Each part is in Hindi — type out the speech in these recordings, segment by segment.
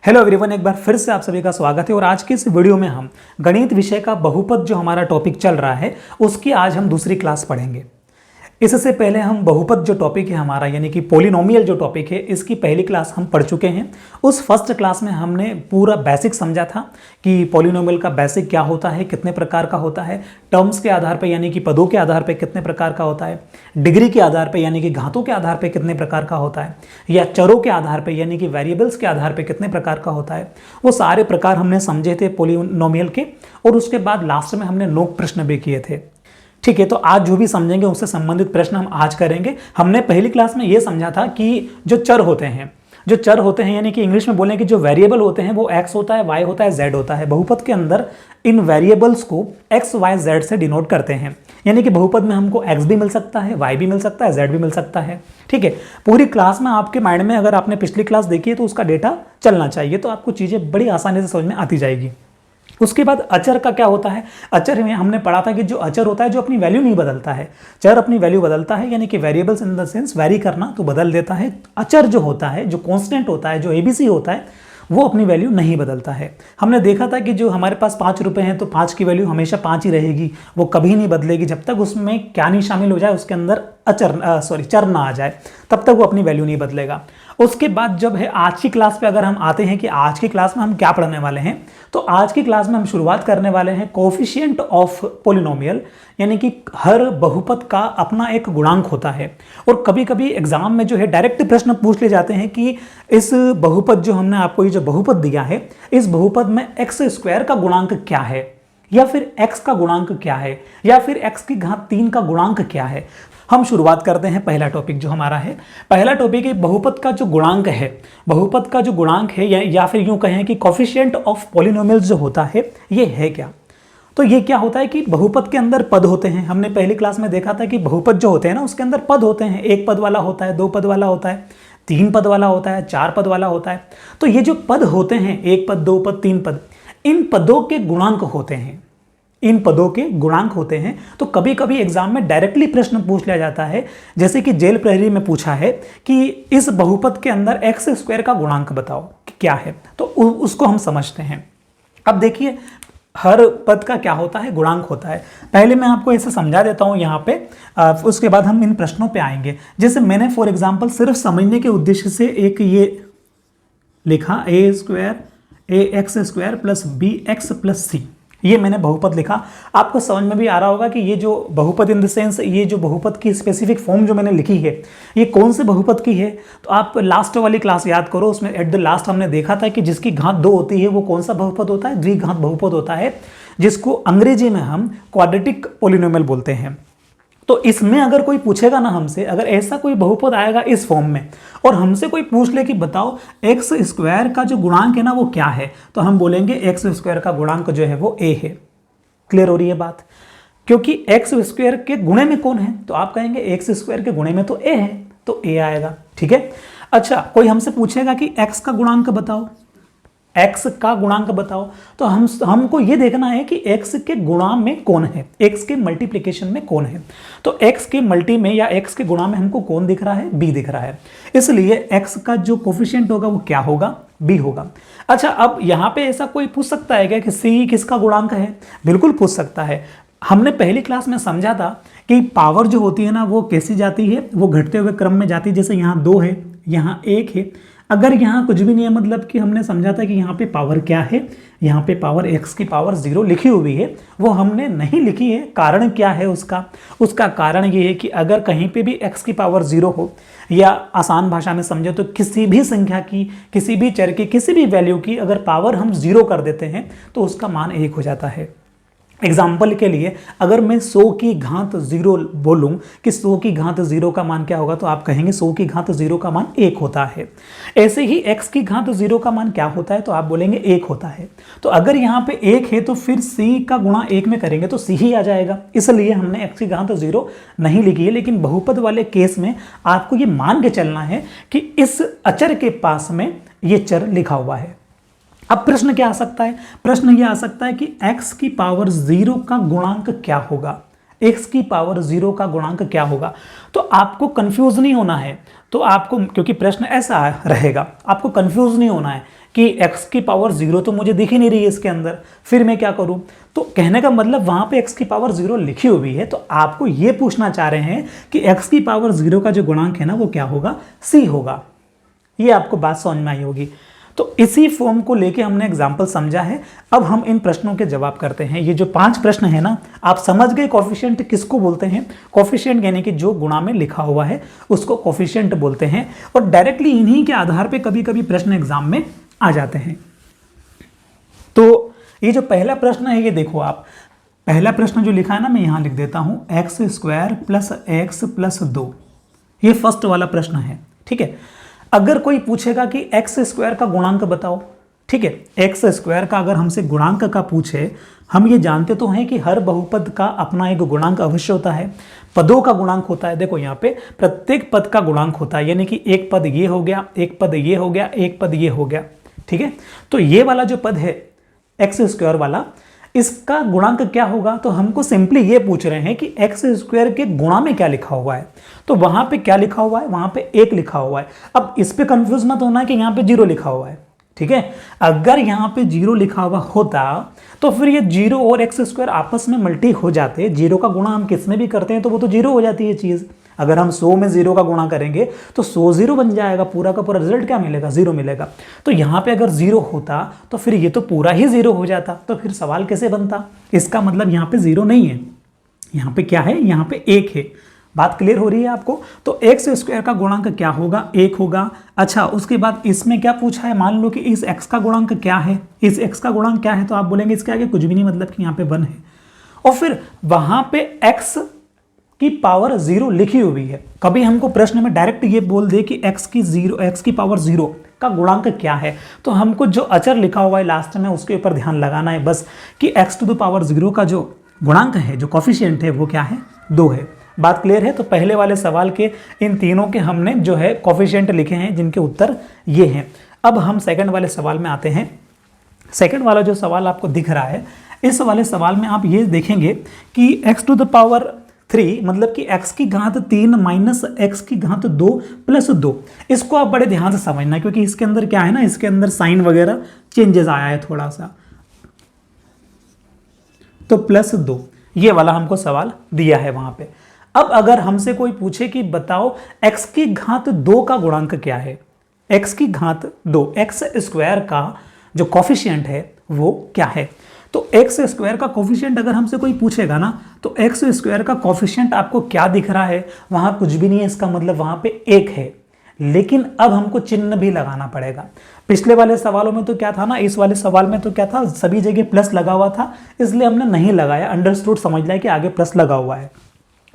हेलो एवरीवन, एक बार फिर से आप सभी का स्वागत है। और आज के इस वीडियो में हम गणित विषय का बहुपद जो हमारा टॉपिक चल रहा है उसकी आज हम दूसरी क्लास पढ़ेंगे। इससे पहले हम बहुपद जो टॉपिक है हमारा यानी कि पॉलिनोमियल जो टॉपिक है इसकी पहली क्लास हम पढ़ चुके हैं। उस फर्स्ट क्लास में हमने पूरा बेसिक समझा था कि पॉलिनोमियल का बेसिक क्या होता है, कितने प्रकार का होता है, टर्म्स के आधार पर यानी कि पदों के आधार पर कितने प्रकार का होता है, डिग्री के आधार पर यानी कि घातों के आधार पर कितने प्रकार का होता है, या चरों के आधार पर यानी कि वेरिएबल्स के आधार पर कितने प्रकार का होता है। वो सारे प्रकार हमने समझे थे पॉलिनोमियल के। और उसके बाद लास्ट में हमने नोक प्रश्न भी किए थे। ठीक है, तो आज जो भी समझेंगे उससे संबंधित प्रश्न हम आज करेंगे। हमने पहली क्लास में ये समझा था कि जो चर होते हैं यानी कि इंग्लिश में बोलें कि जो वेरिएबल होते हैं वो x होता है, y होता है, z होता है। बहुपद के अंदर इन वेरिएबल्स को x, y, z से डिनोट करते हैं। यानी कि बहुपद में हमको x भी मिल सकता है, y भी मिल सकता है, z भी मिल सकता है। ठीक है, पूरी क्लास में आपके माइंड में अगर आपने पिछली क्लास देखी है तो उसका डेटा चलना चाहिए, तो आपको चीज़ें बड़ी आसानी से समझ में आती जाएगी। उसके बाद अचर का क्या होता है। अचर में हमने पढ़ा था कि जो अचर होता है जो अपनी वैल्यू नहीं बदलता है। चर अपनी वैल्यू बदलता है यानी कि variables in the sense vary करना, तो बदल देता है। अचर जो होता है, जो कांस्टेंट होता है, जो एबीसी होता है, वो अपनी वैल्यू नहीं बदलता है। हमने देखा था कि जो हमारे पास 5 रुपए हैं तो 5 की वैल्यू हमेशा 5 ही रहेगी, वो कभी नहीं बदलेगी जब तक उसमें क्या नहीं शामिल हो जाए, उसके अंदर चर ना आ जाए, तब तक वो अपनी वैल्यू नहीं बदलेगा। उसके बाद जब है आज की क्लास पे अगर हम आते हैं कि आज की क्लास में हम क्या पढ़ने वाले हैं, तो आज की क्लास में हम शुरुआत करने वाले हैं कोफिशिएंट ऑफ पॉलिनोमियल, यानी कि हर बहुपद का अपना एक गुणांक होता है। और कभी कभी एग्जाम में जो है डायरेक्ट प्रश्न पूछ ले जाते हैं कि इस बहुपद जो हमने आपको ये जो बहुपद दिया है, इस बहुपद में एक्स स्क्वायर का गुणांक क्या है, या फिर x का गुणांक क्या है, या फिर x की घात 3 का गुणांक क्या है। हम शुरुआत करते हैं पहला टॉपिक जो हमारा है। पहला टॉपिक है बहुपद का जो गुणांक है। बहुपद का जो गुणांक है या फिर यूं कहें कि कोफिशिएंट ऑफ पॉलिनोमियल्स जो होता है ये है क्या। तो ये क्या होता है कि बहुपद के अंदर पद होते हैं। हमने पहली क्लास में देखा था कि बहुपद जो होते हैं ना उसके अंदर पद होते हैं। 1 पद वाला होता है, 2 पद वाला होता है, 3 पद वाला होता है, 4 पद वाला होता है। तो ये जो पद होते हैं, 1 पद, 2 पद, 3 पद, इन पदों के गुणांक होते हैं। इन पदों के गुणांक होते हैं। तो कभी कभी एग्जाम में डायरेक्टली प्रश्न पूछ लिया जाता है, जैसे कि जेल प्रहरी में पूछा है कि इस बहुपद के अंदर एक्स स्क्वायर का गुणांक बताओ क्या है, तो उसको हम समझते हैं। अब देखिए हर पद का क्या होता है, गुणांक होता है। पहले मैं आपको ऐसे समझा देता हूं यहाँ पे, उसके बाद हम इन प्रश्नों पे आएंगे। जैसे मैंने फॉर एग्जांपल सिर्फ समझने के उद्देश्य से एक ये लिखा A square A x square plus B x plus C, ये मैंने बहुपद लिखा। आपको समझ में भी आ रहा होगा कि ये जो बहुपद इन द सेंस ये जो बहुपद की स्पेसिफिक फॉर्म जो मैंने लिखी है ये कौन से बहुपद की है। तो आप लास्ट वाली क्लास याद करो, उसमें एट द लास्ट हमने देखा था कि जिसकी घात 2 होती है वो कौन सा बहुपद होता है, द्विघात बहुपद होता है, जिसको अंग्रेजी में हम क्वाड्रेटिक पॉलिनोमियल बोलते हैं। तो इसमें अगर कोई पूछेगा ना हमसे, अगर ऐसा कोई बहुपद आएगा इस फॉर्म में और हमसे कोई पूछ ले कि बताओ एक्स स्क्वायर का जो गुणांक है ना वो क्या है, तो हम बोलेंगे एक्स स्क्वायर का गुणांक जो है वो ए है। क्लियर हो रही है बात, क्योंकि एक्स स्क्वायर के गुणे में कौन है, तो आप कहेंगे एक्स स्क्वायर के गुणे में तो ए है, तो ए आएगा। ठीक है। अच्छा, कोई हमसे पूछेगा कि एक्स का गुणांक बताओ, x का गुणांक बताओ, तो हमको ये देखना है कि x के गुणा में कौन है, x के मल्टीप्लिकेशन में कौन है। तो x के मल्टी में या x के गुणा में हमको कौन दिख रहा है, b दिख रहा है। इसलिए x का जो कोफिशिएंट होगा वो क्या होगा, b होगा। अच्छा, अब यहाँ पे ऐसा कोई पूछ सकता है क्या कि c किसका गुणांक है, बिल्कुल पूछ सकता है। हमने पहली क्लास में समझा था कि पावर जो होती है ना वो कैसी जाती है, वो घटते हुए क्रम में जाती है। जैसे यहाँ 2 है, यहाँ 1 है, अगर यहाँ कुछ भी नहीं है मतलब कि हमने समझा था कि यहाँ पे पावर क्या है, यहाँ पे पावर x की पावर 0 लिखी हुई है, वो हमने नहीं लिखी है। कारण क्या है उसका कारण ये है कि अगर कहीं पे भी x की पावर 0 हो, या आसान भाषा में समझे तो किसी भी संख्या की, किसी भी चर की, किसी भी वैल्यू की अगर पावर हम 0 कर देते हैं तो उसका मान 1 हो जाता है। एग्जाम्पल के लिए अगर मैं 100 की घात 0 बोलूं कि 100 की घात 0 का मान क्या होगा, तो आप कहेंगे 100 की घात 0 का मान 1 होता है। ऐसे ही x की घात 0 का मान क्या होता है, तो आप बोलेंगे 1 होता है। तो अगर यहाँ पे 1 है तो फिर c का गुणा 1 में करेंगे तो c ही आ जाएगा। इसलिए हमने x की घात 0 नहीं लिखी है। लेकिन बहुपद वाले केस में आपको ये मान के चलना है कि इस अचर के पास में ये चर लिखा हुआ है। अब प्रश्न क्या आ सकता है, प्रश्न ये आ सकता है कि x की पावर 0 का गुणांक क्या होगा, x की पावर 0 का गुणांक क्या होगा। तो आपको कंफ्यूज नहीं होना है, तो आपको, क्योंकि प्रश्न ऐसा रहेगा, आपको कंफ्यूज नहीं होना है कि x की पावर 0 तो मुझे दिख ही नहीं रही है इसके अंदर, फिर मैं क्या करूं। तो कहने का मतलब वहां पे x की पावर 0 लिखी हुई है, तो आपको ये पूछना चाह रहे हैं कि x की पावर 0 का जो गुणांक है ना वो क्या होगा, c होगा। ये आपको बात समझ में आई होगी। तो इसी फॉर्म को लेके हमने एग्जाम्पल समझा है। अब हम इन प्रश्नों के जवाब करते हैं। ये जो 5 प्रश्न है ना, आप समझ गए कोफिशिएंट किसको बोलते हैं। कोफिशिएंट यानी कि जो गुणा में लिखा हुआ है उसको कोफिशिएंट बोलते हैं, और डायरेक्टली इन्हीं के आधार पे कभी कभी प्रश्न एग्जाम में आ जाते हैं। तो ये जो पहला प्रश्न है, ये देखो आप, पहला प्रश्न जो लिखा है ना, मैं यहां लिख देता हूं, x square plus x plus 2, ये फर्स्ट वाला प्रश्न है। ठीक है, अगर कोई पूछेगा कि एक्स स्क्वायर का गुणांक बताओ, ठीक है, एक्स स्क्वायर का अगर हमसे गुणांक का पूछे, हम ये जानते तो हैं कि हर बहुपद का अपना एक गुणांक अवश्य होता है, पदों का गुणांक होता है। देखो यहाँ पे प्रत्येक पद का गुणांक होता है, यानी कि एक पद ये हो गया, एक पद ये हो गया, एक पद ये हो गया। ठीक है, तो ये वाला जो पद है एक्स स्क्वायर वाला, इसका गुणांक क्या होगा। तो हमको सिंपली ये पूछ रहे हैं कि एक्स स्क्वायर के गुणा में क्या लिखा हुआ है। तो वहां पे क्या लिखा हुआ है, वहां पे 1 लिखा हुआ है। अब इस पे कंफ्यूज मत होना है कि यहाँ पे 0 लिखा हुआ है। ठीक है, अगर यहाँ पे 0 लिखा हुआ होता तो फिर ये 0 और एक्स स्क्वायर आपस में मल्टी हो जाते। 0 का गुणा हम किस में भी करते हैं तो वो तो 0 हो जाती है चीज। अगर हम 100 में 0 का गुणा करेंगे तो 100 0 बन जाएगा, पूरा का पूरा रिजल्ट क्या मिलेगा, 0 मिलेगा। तो यहाँ पे अगर 0 होता तो फिर ये तो पूरा ही 0 हो जाता, तो फिर सवाल कैसे बनता। इसका मतलब यहाँ पे 0 नहीं है, यहाँ पे क्या है, यहाँ पे 1 है। बात क्लियर हो रही है आपको। तो एक्स स्क्वायर का गुणांक क्या होगा, 1 होगा। अच्छा, उसके बाद इसमें क्या पूछा है, मान लो कि इस x का गुणांक क्या है, इस x का गुणांक क्या है, तो आप बोलेंगे इसके आगे कुछ भी नहीं, मतलब कि यहाँ पे 1 है। और फिर वहां पे x की पावर 0 लिखी हुई है। कभी हमको प्रश्न में डायरेक्ट ये बोल दे कि x की पावर 0 का गुणांक क्या है, तो हमको जो अचर लिखा हुआ है लास्ट में उसके ऊपर ध्यान लगाना है बस, कि x टू द पावर 0 का जो गुणांक है, जो कोफिशिएंट है, वो क्या है, 2 है। बात क्लियर है। तो पहले वाले सवाल के इन तीनों के हमने जो है कोफिशिएंट लिखे हैं, जिनके उत्तर ये हैं। अब हम सेकंड वाले सवाल में आते हैं। सेकंड वाला जो सवाल आपको दिख रहा है, इस वाले सवाल में आप ये देखेंगे कि x टू द पावर 3 मतलब कि x की घात 3 माइनस x की घात 2 प्लस 2। इसको आप बड़े ध्यान से समझना, क्योंकि इसके अंदर क्या है ना, इसके अंदर साइन वगैरह चेंजेस आया है थोड़ा सा। तो प्लस 2 ये वाला हमको सवाल दिया है वहां पे। अब अगर हमसे कोई पूछे कि बताओ x की घात 2 का गुणांक क्या है, x की घात 2, एक्स स्क्वायर का जो कोफिशिएंट है वो क्या है। तो एक्स स्क्वायर का कोफिशिएंट अगर हमसे कोई पूछेगा ना, तो एक्स स्क्वायर का कोफिशिएंट आपको क्या दिख रहा है, वहां कुछ भी नहीं है, इसका मतलब वहां पे 1 है। लेकिन अब हमको चिन्ह भी लगाना पड़ेगा। पिछले वाले सवालों में तो क्या था ना, इस वाले सवाल में तो क्या था, सभी जगह प्लस लगा हुआ था, इसलिए हमने नहीं लगाया, अंडरस्टूड समझ लिया कि आगे प्लस लगा हुआ है।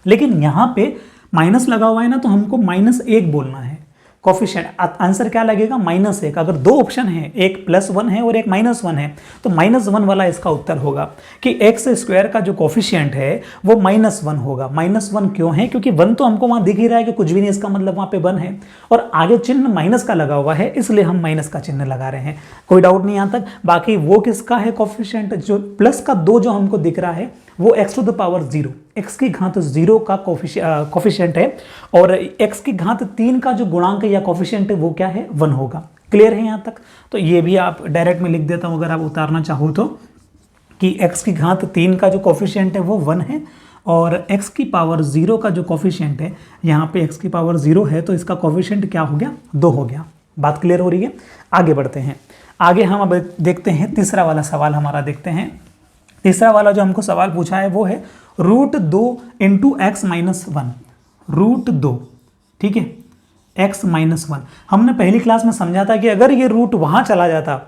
लेकिन यहां पे माइनस लगा हुआ है ना, तो हमको -1 बोलना है। कोफिशिएंट आंसर क्या लगेगा, -1। अगर 2 ऑप्शन है, एक +1 है और एक -1 है, तो -1 वाला इसका उत्तर होगा कि एक्स स्क्वायर का जो कोफिशिएंट है वो -1 होगा। -1 क्यों है, क्योंकि 1 तो हमको वहां दिख ही रहा है कि कुछ भी नहीं, इसका मतलब वहां पे 1 है, और आगे चिन्ह माइनस का लगा हुआ है, इसलिए हम माइनस का चिन्ह लगा रहे हैं। कोई डाउट नहीं यहां तक। बाकी वो किसका है कोफिशिएंट, जो प्लस का 2 जो हमको दिख रहा है वो x to the power 0, x की घात 0 का कोफिशिएंट है, और x की घात 3 का जो गुणांक या कोफिशिएंट है वो क्या है, 1 होगा। क्लियर है यहाँ तक। तो ये भी आप डायरेक्ट में लिख देता हूँ अगर आप उतारना चाहो तो, कि x की घात 3 का जो कोफिशिएंट है वो 1 है, और x की पावर 0 का जो कोफिशिएंट है, यहाँ पे x की पावर 0 है तो इसका कोफिशिएंट क्या हो गया, 2 हो गया। बात क्लियर हो रही है। आगे बढ़ते हैं। आगे हम अब देखते हैं तीसरा वाला सवाल हमारा देखते हैं। तीसरा वाला जो हमको सवाल पूछा है वो है √2 × x - 1, √2, ठीक है, x - 1। हमने पहली क्लास में समझा था कि अगर ये रूट वहां चला जाता,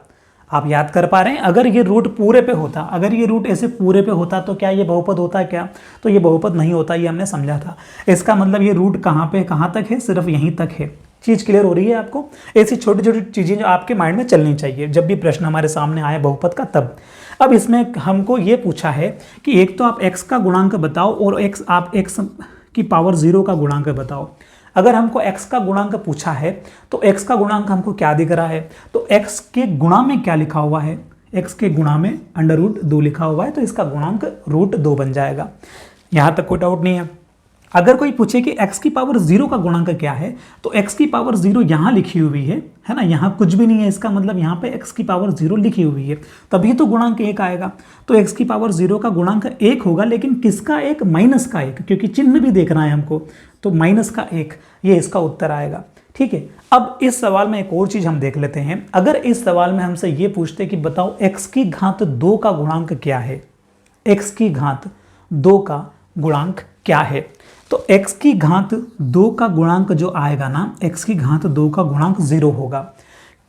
आप याद कर पा रहे हैं, अगर ये रूट पूरे पे होता, अगर ये रूट ऐसे पूरे पे होता तो क्या ये बहुपद होता क्या, तो ये बहुपद नहीं होता, ये हमने समझा था। इसका मतलब ये रूट कहाँ पे कहाँ तक है, सिर्फ यहीं तक है। चीज़ क्लियर हो रही है आपको। ऐसी छोटी छोटी चीज़ें जो आपके माइंड में चलनी चाहिए जब भी प्रश्न हमारे सामने आए बहुपद का, तब। अब इसमें हमको ये पूछा है कि एक तो आप x का गुणांक बताओ और आप x की पावर 0 का गुणांक बताओ। अगर हमको x का गुणांक पूछा है तो x का गुणांक हमको क्या दिख रहा है, तो x के गुणा में क्या लिखा हुआ है, x के गुणा में √2 लिखा हुआ है, तो इसका गुणांक √2 बन जाएगा। यहाँ तक कोई डाउट नहीं है। अगर कोई पूछे कि x की पावर 0 का गुणांक क्या है, तो x की पावर 0 यहाँ लिखी हुई है ना, यहाँ कुछ भी नहीं है, इसका मतलब यहाँ पे x की पावर 0 लिखी हुई है, तभी तो गुणांक 1 आएगा। तो x की पावर 0 का गुणांक 1 होगा, लेकिन किसका 1? माइनस का 1, क्योंकि चिन्ह भी देखना है हमको, तो माइनस का 1, ये इसका उत्तर आएगा। ठीक है, अब इस सवाल में एक और चीज़ हम देख लेते हैं। अगर इस सवाल में हमसे ये पूछते कि बताओ x की घात 2 का गुणांक क्या है, x की घात 2 का गुणांक क्या है, तो x की घात 2 का गुणांक जो आएगा ना, x की घात 2 का गुणांक 0 होगा।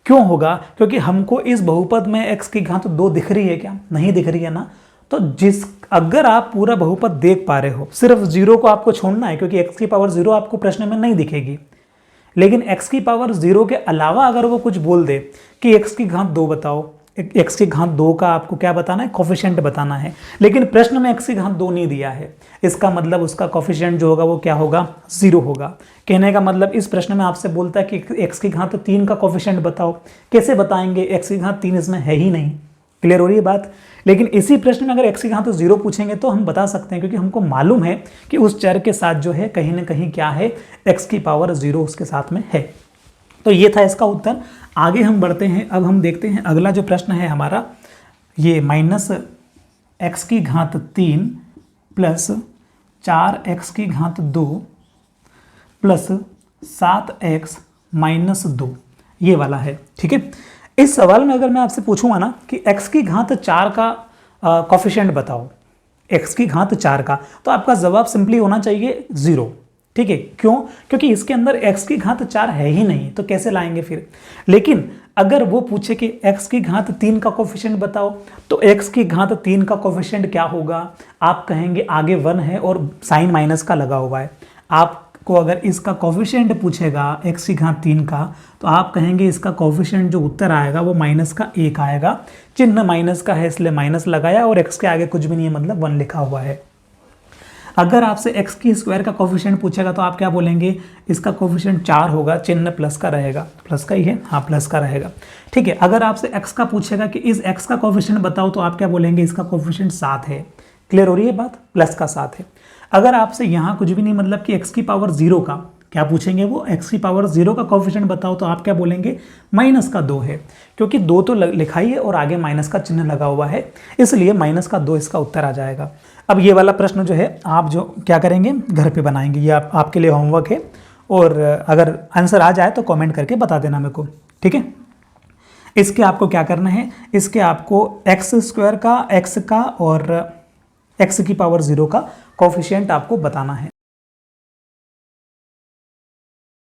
क्यों होगा? क्योंकि हमको इस बहुपद में x की घात 2 दिख रही है क्या? नहीं दिख रही है ना। तो अगर आप पूरा बहुपद देख पा रहे हो, सिर्फ 0 को आपको छोड़ना है, क्योंकि x की पावर 0 आपको प्रश्न में नहीं दिखेगी, लेकिन x की पावर 0 के अलावा अगर वो कुछ बोल दे कि x की घात 2 बताओ, x की घात 2 का आपको क्या बताना है? कोफिशिएंट बताना है, लेकिन प्रश्न में x की घात 2 नहीं दिया है, इसका मतलब उसका कोफिशिएंट जो होगा वो क्या होगा? 0 होगा। कहने का मतलब इस प्रश्न में आपसे बोलता है कि x की घात 3 का कोफिशिएंट बताओ। कैसे बताएंगे? x की घात 3 इसमें है ही नहीं। क्लियर हो रही है बात? लेकिन इसी प्रश्न में अगर x की घात 0 पूछेंगे तो हम बता सकते हैं, क्योंकि हमको मालूम है कि उस चर के साथ जो है कहीं ना कहीं क्या है, x की पावर 0 उसके साथ में है। तो ये था इसका उत्तर। आगे हम बढ़ते हैं। अब हम देखते हैं अगला जो प्रश्न है हमारा, ये माइनस x की घात 3 प्लस 4x की घात 2 प्लस 7x माइनस 2, ये वाला है। ठीक है, इस सवाल में अगर मैं आपसे पूछूंगा ना कि x की घात 4 का कोफिशिएंट बताओ, x की घात 4 का, तो आपका जवाब सिंपली होना चाहिए 0। ठीक है, क्यों? क्योंकि इसके अंदर x की घात 4 है ही नहीं, तो कैसे लाएंगे फिर। लेकिन अगर वो पूछे कि x की घात 3 का कोफिशिएंट बताओ, तो x की घात 3 का कोफिशिएंट क्या होगा? आप कहेंगे आगे 1 है और साइन माइनस का लगा हुआ है। आपको अगर इसका कोफिशिएंट पूछेगा x की घात 3 का, तो आप कहेंगे इसका कोफिशिएंट जो उत्तर आएगा वो माइनस का 1 आएगा। चिन्ह माइनस का है इसलिए माइनस लगाया, और x के आगे कुछ भी नहीं है, मतलब 1 लिखा हुआ है। अगर आपसे x की स्क्वायर का कोफिशिएंट पूछेगा तो आप क्या बोलेंगे? इसका कोफिशिएंट 4 होगा, चिन्ह प्लस का रहेगा। प्लस का ही है, हाँ प्लस का रहेगा। ठीक है, अगर आपसे x का पूछेगा कि इस x का कोफिशिएंट बताओ, तो आप क्या बोलेंगे? इसका कोफिशिएंट 7 है। क्लियर हो रही है बात? प्लस का 7 है। अगर आपसे यहाँ कुछ भी नहीं, मतलब कि x की पावर 0 का क्या पूछेंगे, वो x की पावर 0 का कोफिशिएंट बताओ, तो आप क्या बोलेंगे? माइनस का 2 है, क्योंकि 2 तो लिखा ही है और आगे माइनस का चिन्ह लगा हुआ है, इसलिए माइनस का 2 इसका उत्तर आ जाएगा। अब ये वाला प्रश्न जो है आप जो क्या करेंगे, घर पे बनाएंगे, ये आपके लिए होमवर्क है, और अगर आंसर आ जाए तो कमेंट करके बता देना मेरे को। ठीक है, इसके आपको क्या करना है, इसके आपको x स्क्वायर का, x का और x की पावर 0 का कोफिशिएंट आपको बताना है।